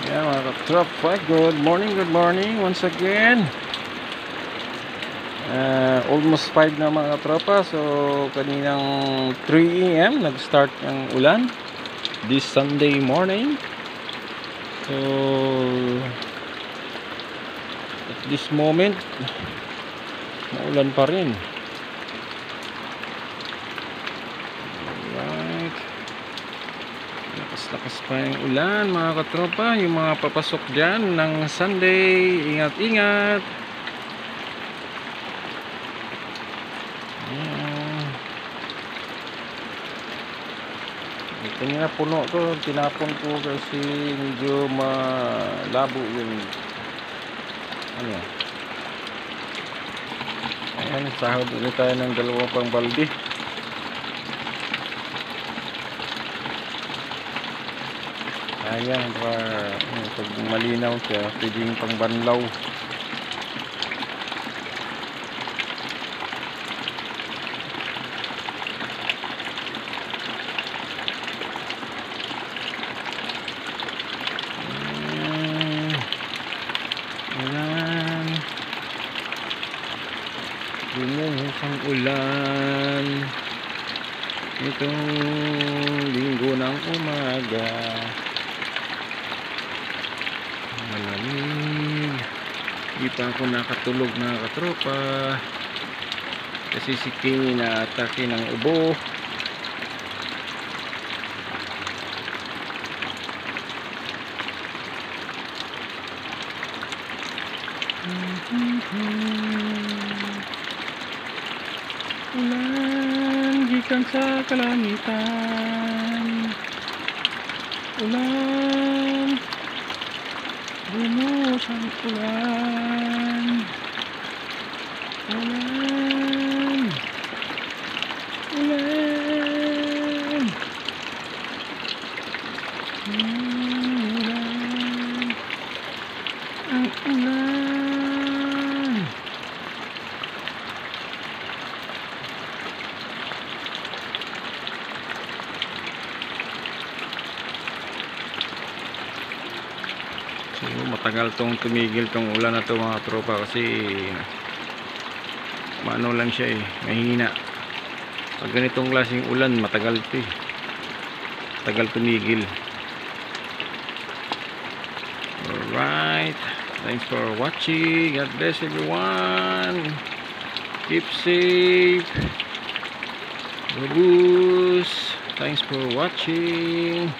Yeah, mga katropa, good morning once again. Almost 5 na mga katropa. So kaninang 3 AM nag-start ang ulan this Sunday morning. So at this moment maulan pa rin. Alright, lakas pa yung ulan mga katropa. Yung mga papasok dyan ng Sunday, ingat-ingat. Kanina puno to, tinapon ko kasi medyo malabo yung ano. Ayan, sahod ulit tayo ng 2 pang balde. Ayan, pag malinaw siya, pwedeng pang banlaw. Ayan, bumuhukang ulan itong linggo ng umaga. Malamig, di pa ako nakatulog na katropa kasi si Kimi na atake ng ubo. Ulan gikan sa kalangitan, ulan bumuhos ang ulan, ulan, ulan, ulan, ang ulan. So matagal tong tumigil tong ulan na to mga tropa kasi maano lang siya mahina. Pag ganitong klaseng ulan matagal to tagal tumigil. Alright, thanks for watching. God bless everyone. Keep safe. Babus. Thanks for watching.